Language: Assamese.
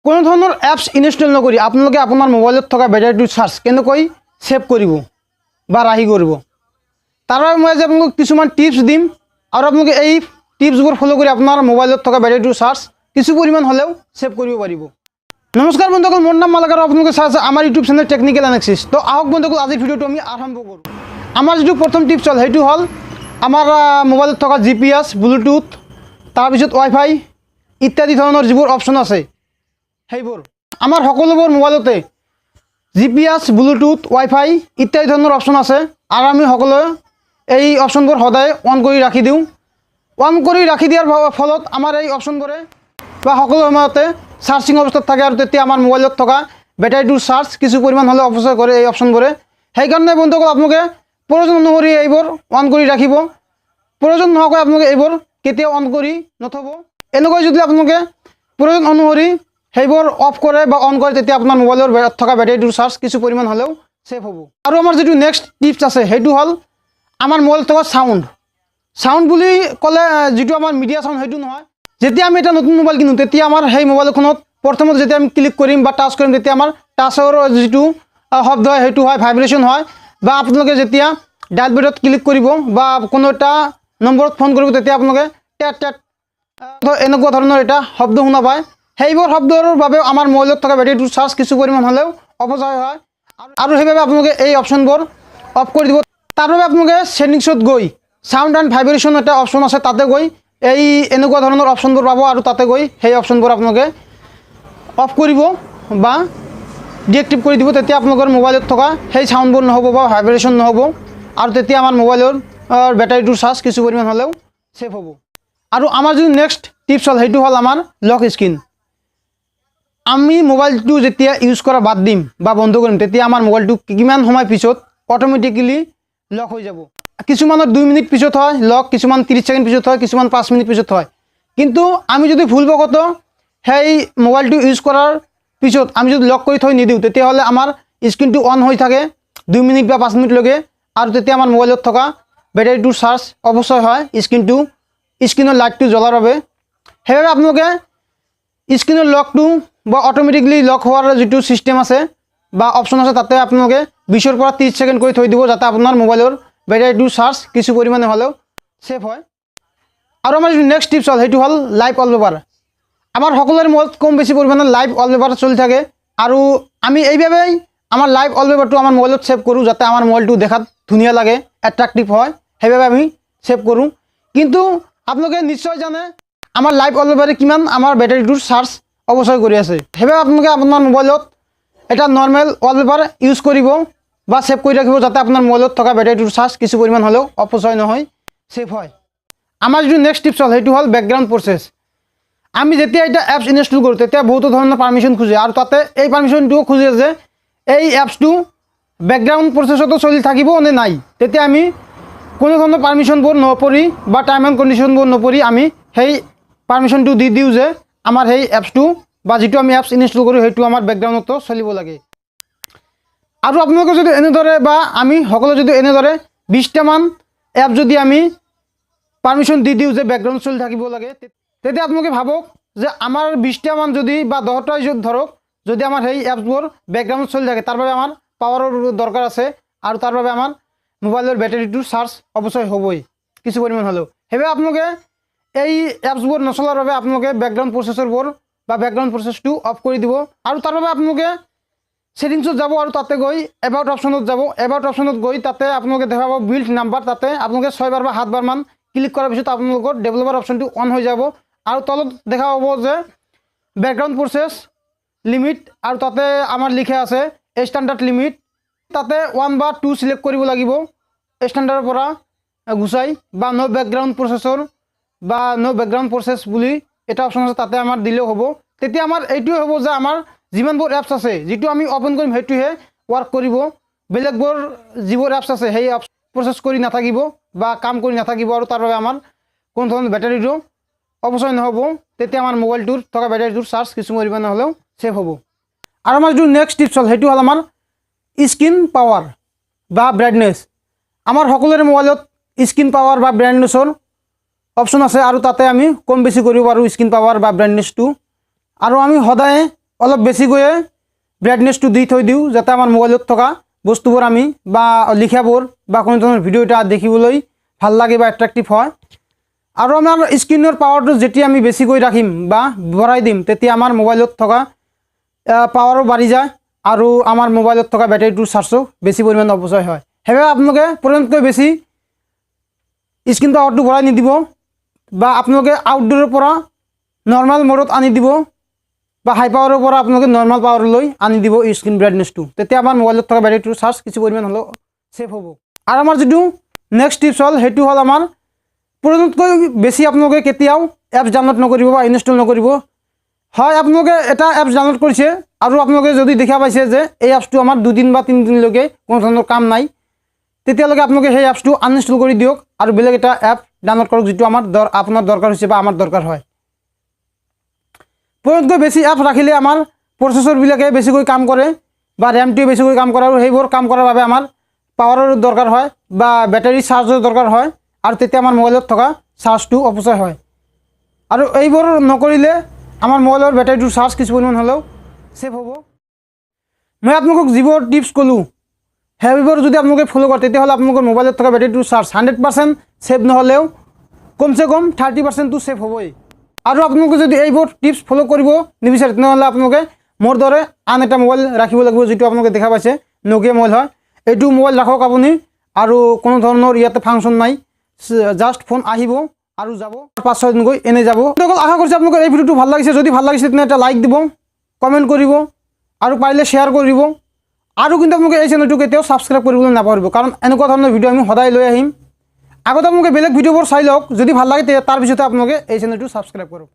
কোনো ধৰণৰ এপছ ইনষ্টল নকৰি আপোনালোকে আপোনাৰ মোবাইলত থকা বেটাৰীটো চাৰ্জ কেনেকৈ সেভ কৰিব বা ৰাহি কৰিব তাৰ বাবে মই আজি আপোনালোকক কিছুমান টিপছ দিম আৰু আপোনালোকে এই টিপছবোৰ ফলো কৰি আপোনাৰ মোবাইলত থকা বেটাৰীটো চাৰ্জ কিছু পৰিমাণ হ'লেও সেভ কৰিব পাৰিব। নমস্কাৰ বন্ধুসকল, মোৰ নাম মালাক আৰু আপোনালোকে চাই আছে আমাৰ ইউটিউব চেনেল টেকনিকেল এনালাইসিস। তো আহক বন্ধুসকল, আজিৰ ভিডিঅ'টো আমি আৰম্ভ কৰোঁ। আমাৰ যিটো প্ৰথম টিপছ হ'ল সেইটো হ'ল আমাৰ মোবাইলত থকা GPS, ব্লুটুথ, তাৰপিছত ৱাইফাই ইত্যাদি ধৰণৰ যিবোৰ অপশ্যন আছে সেইবোৰ আমাৰ সকলোবোৰ মোবাইলতে GPS, ব্লুটুথ, ৱাইফাই ইত্যাদি ধৰণৰ অপশ্যন আছে আৰু আমি সকলোৱে এই অপশ্যনবোৰ সদায় অন কৰি ৰাখি দিওঁ। অন কৰি ৰাখি দিয়াৰ ফলত আমাৰ এই অপশ্যনবোৰে বা সকলো সময়তে চাৰ্জিং অৱস্থাত থাকে আৰু তেতিয়া আমাৰ মোবাইলত থকা বেটাৰীটোৰ চাৰ্জ কিছু পৰিমাণ হ'লে অপচয় কৰে এই অপশ্যনবোৰে। সেইকাৰণে বন্ধুসকল আপোনালোকে প্ৰয়োজন অনুসৰি এইবোৰ অন কৰি ৰাখিব। প্ৰয়োজন নোহোৱাকৈ আপোনালোকে এইবোৰ কেতিয়াও অন কৰি নথব। এনেকৈ যদি আপোনালোকে প্ৰয়োজন অনুসৰি সেইবোৰ অফ কৰে বা অন কৰে তেতিয়া আপোনাৰ মোবাইলৰ থকা বেটাৰীটোৰ চাৰ্জ কিছু পৰিমাণ হ'লেও সেভ হ'ব। আৰু আমাৰ যিটো নেক্সট টিপছ আছে সেইটো হ'ল আমাৰ মোবাইলত থকা চাউণ্ড বুলি ক'লে যিটো আমাৰ মিডিয়া চাউণ্ড সেইটো নহয়। যেতিয়া আমি এটা নতুন মোবাইল কিনো তেতিয়া আমাৰ সেই মোবাইলখনত প্ৰথমতে যেতিয়া আমি ক্লিক কৰিম বা টাচ কৰিম তেতিয়া আমাৰ টাচৰ যিটো শব্দ হয় সেইটো হয়, ভাইব্ৰেশ্যন হয়। বা আপোনালোকে যেতিয়া ডায়াল বেটত ক্লিক কৰিব বা কোনো এটা নম্বৰত ফোন কৰিব তেতিয়া আপোনালোকে টেট টেট এনেকুৱা ধৰণৰ এটা শব্দ শুনা পায়। সেইবোৰ শব্দৰ বাবে আমাৰ মোবাইলত থকা বেটাৰীটোৰ চাৰ্জ কিছু পৰিমাণ হ'লেও অপচয় হয় আৰু সেইবাবে আপোনালোকে এই অপশ্যনবোৰ অফ কৰি দিব। তাৰ বাবে আপোনালোকে ছেটিংছত গৈ সাউণ্ড এণ্ড ভাইব্ৰেশ্যন এটা অপশ্যন আছে, তাতে গৈ এই এনেকুৱা ধৰণৰ অপশ্যনবোৰ পাব আৰু তাতে গৈ সেই অপশ্যনবোৰ আপোনালোকে অফ কৰিব বা ডিএক্টিভ কৰি দিব। তেতিয়া আপোনালোকৰ মোবাইলত থকা সেই চাউণ্ডবোৰ নহ'ব বা ভাইব্ৰেশ্যন নহ'ব আৰু তেতিয়া আমাৰ মোবাইলৰ বেটাৰীটোৰ চাৰ্জ কিছু পৰিমাণ হ'লেও সেভ হ'ব। আৰু আমাৰ যিটো নেক্সট টিপছ হ'ল সেইটো হ'ল আমাৰ লক স্ক্ৰীন। আমি মোবাইলটো যেতিয়া ইউজ কৰা বাদ দিম বা বন্ধ কৰিম তেতিয়া আমাৰ মোবাইলটো কিমান সময় পিছত অট'মেটিকেলি লক হৈ যাব। কিছুমানৰ 2 মিনিট পিছত হয় লক, কিছুমান 30 ছেকেণ্ড পিছত হয়, কিছুমান 5 মিনিট পিছত হয়। কিন্তু আমি যদি ভুলবশতঃ সেই মোবাইলটো ইউজ কৰাৰ পিছত আমি যদি লক কৰি থৈ নিদিওঁ তেতিয়াহ'লে আমাৰ স্ক্ৰীনটো অন হৈ থাকে 2 মিনিট বা 5 মিনিটলৈকে আৰু তেতিয়া আমাৰ মোবাইলত থকা বেটাৰীটোৰ চাৰ্জ অপচয় হয় স্ক্ৰীনৰ লাইটটো জ্বলাৰ বাবে। সেইবাবে আপোনালোকে স্ক্ৰীনৰ লকটো বা অট'মেটিকলি লক হোৱাৰ যিটো ছিষ্টেম আছে বা অপশ্যন আছে তাতে আপোনালোকে 20 পৰা 30 ছেকেণ্ড কৰি থৈ দিব যাতে আপোনাৰ মোবাইলৰ বেটাৰীটোৰ চাৰ্জ কিছু পৰিমাণে হ'লেও সেভ হয়। আৰু আমাৰ যিটো নেক্সট টিপছ হ'ল সেইটো হ'ল লাইভ ৱালপেপাৰ। আমাৰ সকলোৰে মোবাইলত কম বেছি পৰিমাণে লাইভ ৱালপেপাৰ চলি থাকে আৰু আমি এইবাবেই আমাৰ লাইভ ৱালপেপাৰটো আমাৰ মোবাইলত সেভ কৰোঁ যাতে আমাৰ মোবাইলটো দেখাত ধুনীয়া লাগে, এট্ৰাক্টিভ হয়, সেইবাবে আমি সেভ কৰোঁ। কিন্তু আপোনালোকে নিশ্চয় জানে আমাৰ লাইভ ৱালপেপাৰে কিমান আমাৰ বেটাৰীটোৰ চাৰ্জ অপচয় কৰি আছে। সেইবাবে আপোনালোকে আপোনাৰ মোবাইলত এটা নৰ্মেল ৱালপেপাৰ ইউজ কৰিব বা সেভ কৰি ৰাখিব যাতে আপোনাৰ মোবাইলত থকা বেটাৰীটোৰ চাৰ্জ কিছু পৰিমাণ হ'লেও অপচয় নহয়, সেভ হয়। আমাৰ যিটো নেক্সট টিপছ হ'ল সেইটো হ'ল বেকগ্ৰাউণ্ড প্ৰচেছ। আমি যেতিয়া এটা এপছ ইনষ্টল কৰোঁ তেতিয়া বহুতো ধৰণৰ পাৰ্মিশ্যন খোজে আৰু তাতে এই পাৰ্মিশ্যনটোও খোজে যে এই এপছটো বেকগ্ৰাউণ্ড প্ৰচেছতো চলি থাকিব নে নাই। তেতিয়া আমি কোনো ধৰণৰ পাৰ্মিশ্যনবোৰ নপৰি বা টাৰ্ম এণ্ড কণ্ডিশ্যনবোৰ নপৰি আমি সেই পাৰ্মিশ্যনটো দি দিওঁ যে আমাৰ সেই এপছটো বা যিটো আমি এপছ ইনষ্টল কৰোঁ সেইটো আমাৰ বেকগ্ৰাউণ্ডতো চলিব লাগে। আৰু আপোনালোকে যদি এনেদৰে বা আমি সকলোৱে যদি এনেদৰে 20টামান এপ যদি আমি পাৰ্মিশ্যন দি দিওঁ যে বেকগ্ৰাউণ্ড চলি থাকিব লাগে তেতিয়া আপোনালোকে ভাবক যে আমাৰ 20টামান যদি বা 10টাই ধৰক যদি আমাৰ সেই এপছবোৰ বেকগ্ৰাউণ্ডত চলি থাকে তাৰ বাবে আমাৰ পাৱাৰৰ দৰকাৰ আছে আৰু তাৰ বাবে আমাৰ মোবাইলৰ বেটাৰীটোৰ চাৰ্জ অপচয় হ'বই কিছু পৰিমাণ হ'লেও। সেইবাবে আপোনালোকে এই এপছবোৰ নচলাৰ বাবে আপোনালোকে বেকগ্ৰাউণ্ড প্ৰচেছৰবোৰ বা বেকগ্ৰাউণ্ড প্ৰচেছটো অফ কৰি দিব আৰু তাৰ বাবে আপোনালোকে ছেটিংছত যাব আৰু তাতে গৈ এবাউট অপশ্যনত যাব। এবাউট অপশ্যনত গৈ তাতে আপোনালোকে দেখা পাব বিল্ড নাম্বাৰ, তাতে আপোনালোকে 6বাৰ বা 7বাৰমান ক্লিক কৰাৰ পিছত আপোনালোকৰ ডেভেলপাৰ অপশ্যনটো অন হৈ যাব আৰু তলত দেখা পাব যে বেকগ্ৰাউণ্ড প্ৰচেছ লিমিট আৰু তাতে আমাৰ লিখা আছে ষ্টেণ্ডাৰ্ড লিমিট। তাতে 1 বা 2 চিলেক্ট কৰিব লাগিব ষ্টেণ্ডাৰ্ডৰ পৰা গুচাই বা ন' বেকগ্ৰাউণ্ড প্ৰচেছৰ বা ন' বেকগ্ৰাউণ্ড প্ৰচেছ বুলি এটা অপশ্যন আছে তাতে আমাৰ দিলেও হ'ব। তেতিয়া আমাৰ এইটোৱে হ'ব যে আমাৰ যিমানবোৰ এপছ আছে যিটো আমি অ'পেন কৰিম সেইটোহে ৱৰ্ক কৰিব, বেলেগবোৰ যিবোৰ এপছ আছে সেই এপছ প্ৰচেছ কৰি নাথাকিব বা কাম কৰি নাথাকিব আৰু তাৰ বাবে আমাৰ কোনো ধৰণৰ বেটাৰীটো অপচয় নহ'ব। তেতিয়া আমাৰ মোবাইলটোৰ থকা বেটাৰীটোৰ চাৰ্জ কিছু পৰিমাণে হ'লেও সেভ হ'ব। আৰু আমাৰ যিটো নেক্সট টিপছ হ'ল সেইটো হ'ল আমাৰ স্ক্ৰীন পাৱাৰ বা ব্ৰাইটনেছ। আমাৰ সকলোৰে মোবাইলত স্ক্ৰীন পাৱাৰ বা ব্ৰাইটনেছৰ অপশ্যন আছে আৰু তাতে আমি কম বেছি কৰিব পাৰোঁ স্ক্ৰীন পাৱাৰ বা ব্ৰাইটনেছটো। আৰু আমি সদায় অলপ বেছিকৈয়ে ব্ৰাইটনেছটো দি থৈ দিওঁ, যাতে আমাৰ মোবাইলত থকা বস্তুবোৰ আমি বা লিখাবোৰ বা কোনো ধৰণৰ ভিডিঅ' এটা দেখিবলৈ ভাল লাগে বা এট্ৰেক্টিভ হয়। আৰু আমাৰ স্ক্ৰীনৰ পাৱাৰটো যেতিয়া আমি বেছিকৈ ৰাখিম বা বঢ়াই দিম, তেতিয়া আমাৰ মোবাইলত থকা পাৱাৰো বাঢ়ি যায় আৰু আমাৰ মোবাইলত থকা বেটাৰীটোৰ চাৰ্জো বেছি পৰিমাণে অপচয় হয়। সেইবাবে আপোনালোকে প্ৰয়োজনতকৈ বেছি স্ক্ৰীন পাৱাৰটো বঢ়াই নিদিব বা আপোনালোকে আউটডোৰৰ পৰা নৰ্মেল মোডত আনি দিব বা হাই পাৱাৰৰ পৰা আপোনালোকে নৰ্মেল পাৱাৰলৈ আনি দিব স্ক্ৰীন ব্ৰাইটনেছটো, তেতিয়া আমাৰ মোবাইলত থকা বেটাৰীটোৰ চাৰ্জ কিছু পৰিমাণ হ'লেও ছেভ হ'ব। আৰু আমাৰ যিটো নেক্সট টিপছ হ'ল, সেইটো হ'ল আমাৰ প্ৰয়োজনতকৈ বেছি আপোনালোকে কেতিয়াও এপছ ডাউনলোড নকৰিব বা ইনষ্টল নকৰিব। হয়, আপোনালোকে এটা এপছ ডাউনলোড কৰিছে আৰু আপোনালোকে যদি দেখা পাইছে যে এই এপছটো আমাৰ 2 দিন বা 3 দিনলৈকে কোনো ধৰণৰ কাম নাই, তেতিয়ালৈকে আপোনালোকে সেই এপছটো আনইনষ্টল কৰি দিয়ক আৰু বেলেগ এটা এপ ডাউনলোড কৰক, যিটো আপোনাৰ দৰকাৰ হৈছে বা আমাৰ দৰকাৰ হয়। প্ৰয়োজনতকৈ বেছি এপ ৰাখিলে আমাৰ প্ৰচেছৰবিলাকে বেছিকৈ কাম কৰে বা ৰেমটোৱে বেছিকৈ কাম কৰে, আৰু সেইবোৰ কাম কৰাৰ বাবে আমাৰ পাৱাৰৰ দৰকাৰ হয় বা বেটাৰী চাৰ্জৰ দৰকাৰ হয়, আৰু তেতিয়া আমাৰ মোবাইলত থকা চাৰ্জটো অপচয় হয়। আৰু এইবোৰ নকৰিলে আমাৰ মোবাইলৰ বেটাৰীটোৰ চাৰ্জ কিছু পৰিমাণ হ'লেও ছেভ হ'ব। মই আপোনালোকক যিবোৰ টিপছ ক'লোঁ, সেইবোৰ যদি আপোনালোকে ফ'ল' কৰে, তেতিয়াহ'লে আপোনালোকৰ মোবাইলত থকা বেটাৰীটোৰ চাৰ্জ 100% ছেভ নহ'লেও কমচে কম 30%টো ছেভ হ'বই। আৰু আপোনালোকে যদি এইবোৰ টিপছ ফ'ল' কৰিব নিবিচাৰে, তেনেহ'লে আপোনালোকে মোৰ দৰে আন এটা মোবাইল ৰাখিব লাগিব, যিটো আপোনালোকে দেখা পাইছে নকিয়া মোবাইল হয়। এইটো মোবাইল ৰাখক আপুনি, আৰু কোনো ধৰণৰ ইয়াতে ফাংচন নাই, জাষ্ট ফোন আহিব আৰু যাব, 5-6 দিন গৈ এনেই যাব। আশা কৰিছোঁ আপোনালোকৰ এই ভিডিঅ'টো ভাল লাগিছে। যদি ভাল লাগিছে তেনে এটা লাইক দিব, কমেণ্ট কৰিব আৰু পাৰিলে শ্বেয়াৰ কৰিব। আৰু কিন্তু আপোনালোকে এই চেনেলটো কেতিয়াও ছাবস্ক্ৰাইব কৰিবলৈ নাপাহৰিব, কাৰণ এনেকুৱা ধৰণৰ ভিডিঅ' আমি সদায় লৈ আহিম। আগতে আপোনালোকে বেলেগ ভিডিঅ'বোৰ চাই লওক, যদি ভাল লাগে তাৰপিছতে আপোনালোকে এই চেনেলটো ছাবস্ক্ৰাইব কৰক।